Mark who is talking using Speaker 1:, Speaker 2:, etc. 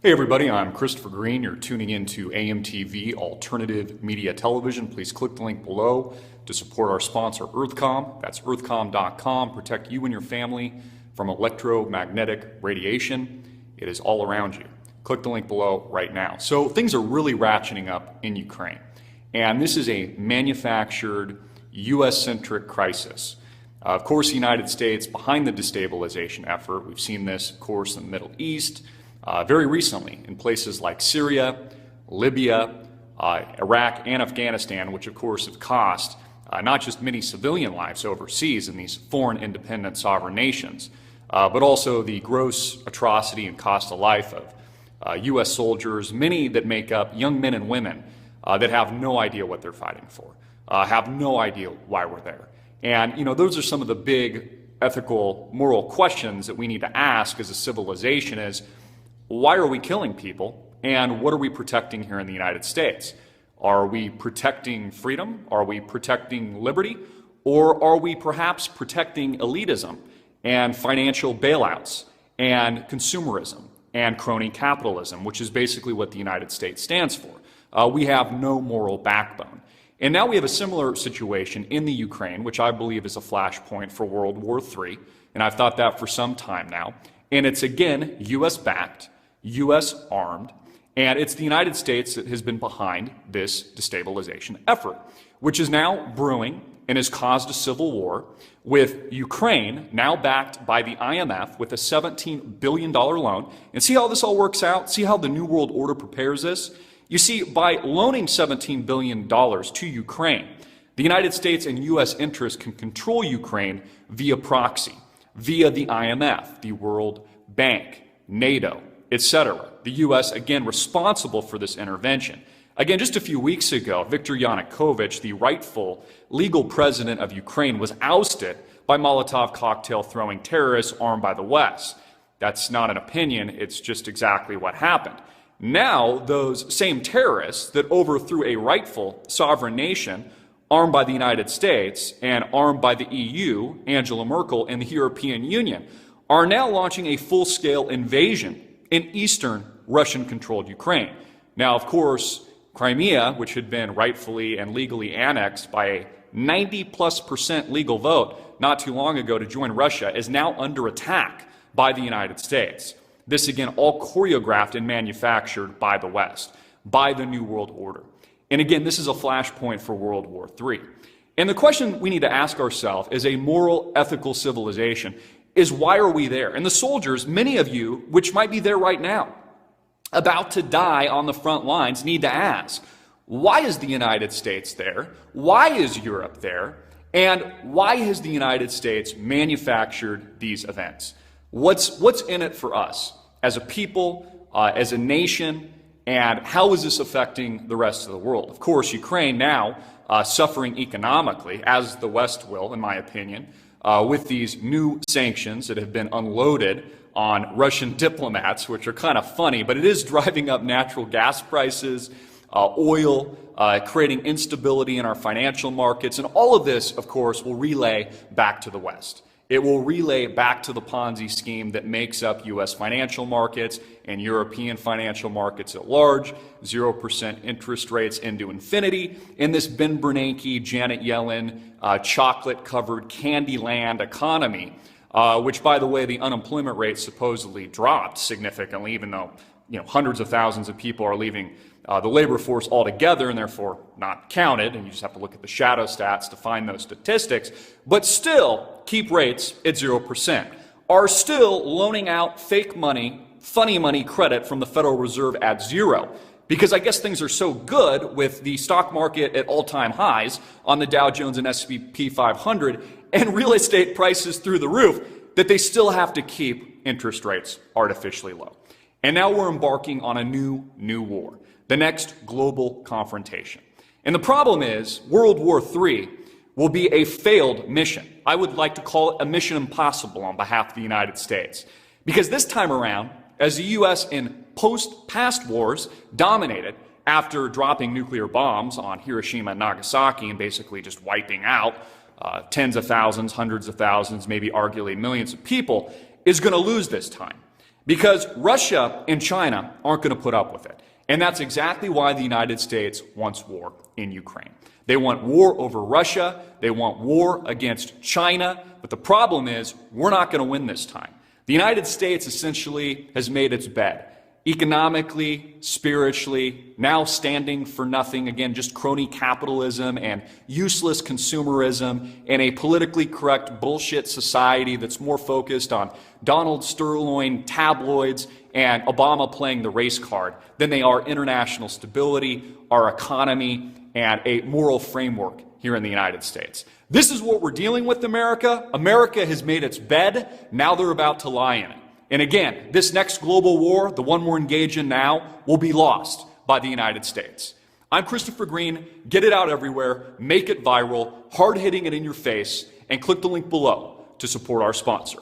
Speaker 1: Hey everybody, I'm Christopher Green. You're tuning into AMTV Alternative Media Television. Please click the link below to support our sponsor EarthCom. That's earthcom.com. Protect you and your family from electromagnetic radiation. It is all around you. Click the link below right now. So things are really ratcheting up in Ukraine. And this is a manufactured, US-centric crisis. Of course, the United States behind the destabilization effort. We've seen this, of course, in the Middle East. Very recently in places like Syria, Libya, Iraq, and Afghanistan, which of course have cost not just many civilian lives overseas in these foreign independent sovereign nations, but also the gross atrocity and cost of life of U.S. soldiers, many that make up young men and women that have no idea what they're fighting for, have no idea why we're there. And, those are some of the big ethical, moral questions that we need to ask as a civilization is, why are we killing people, and what are we protecting here in the United States? Are we protecting freedom? Are we protecting liberty? Or are we perhaps protecting elitism and financial bailouts and consumerism and crony capitalism, which is basically what the United States stands for? We have no moral backbone. And now we have a similar situation in the Ukraine, which I believe is a flashpoint for World War III, and I've thought that for some time now. And it's, again, U.S.-backed, U.S. armed, and it's the United States that has been behind this destabilization effort, which is now brewing and has caused a civil war, with Ukraine now backed by the IMF with a $17 billion loan. And see how this all works out? See how the New World Order prepares this? You see, by loaning $17 billion to Ukraine, the United States and U.S. interests can control Ukraine via proxy, via the IMF, the World Bank, NATO, etc. The U.S., again, responsible for this intervention. Again, just a few weeks ago, Viktor Yanukovych, the rightful legal president of Ukraine, was ousted by Molotov cocktail-throwing terrorists armed by the West. That's not an opinion, it's just exactly what happened. Now, those same terrorists that overthrew a rightful sovereign nation, armed by the United States and armed by the EU, Angela Merkel, and the European Union, are now launching a full-scale invasion in eastern Russian-controlled Ukraine. Now, of course, Crimea, which had been rightfully and legally annexed by a 90+% legal vote not too long ago to join Russia, is now under attack by the United States. This, again, all choreographed and manufactured by the West, by the New World Order. And again, this is a flashpoint for World War III. And the question we need to ask ourselves as a moral, ethical civilization is, why are we there? And the soldiers, many of you, which might be there right now, about to die on the front lines, need to ask, why is the United States there? Why is Europe there? And why has the United States manufactured these events? What's in it for us as a people, as a nation, and how is this affecting the rest of the world? Of course, Ukraine now suffering economically, as the West will, in my opinion, with these new sanctions that have been unloaded on Russian diplomats, which are kind of funny, but it is driving up natural gas prices, oil, creating instability in our financial markets, and all of this, of course, will relay back to the West. It will relay back to the Ponzi scheme that makes up U.S. financial markets and European financial markets at large, 0% interest rates into infinity, and this Ben Bernanke, Janet Yellen, chocolate-covered Candyland economy, which, by the way, the unemployment rate supposedly dropped significantly, even though hundreds of thousands of people are leaving the labor force altogether and therefore not counted, and you just have to look at the shadow stats to find those statistics, but still keep rates at 0%, are still loaning out fake money, funny money credit from the Federal Reserve at zero. Because I guess things are so good with the stock market at all-time highs on the Dow Jones and S&P 500 and real estate prices through the roof that they still have to keep interest rates artificially low. And now we're embarking on a new war, the next global confrontation. And the problem is, World War III will be a failed mission. I would like to call it a mission impossible on behalf of the United States. Because this time around, as the U.S. in past wars dominated after dropping nuclear bombs on Hiroshima and Nagasaki and basically just wiping out tens of thousands, hundreds of thousands, maybe arguably millions of people, is going to lose this time. Because Russia and China aren't going to put up with it. And that's exactly why the United States wants war in Ukraine. They want war over Russia. They want war against China. But the problem is, we're not going to win this time. The United States essentially has made its bed. Economically, spiritually, now standing for nothing. Again, just crony capitalism and useless consumerism and a politically correct bullshit society that's more focused on Donald Sterling tabloids and Obama playing the race card than they are international stability, our economy, and a moral framework here in the United States. This is what we're dealing with, America. America has made its bed. Now they're about to lie in it. And again, this next global war, the one we're engaged in now, will be lost by the United States. I'm Christopher Green. Get it out everywhere. Make it viral. Hard hitting it in your face. And click the link below to support our sponsor.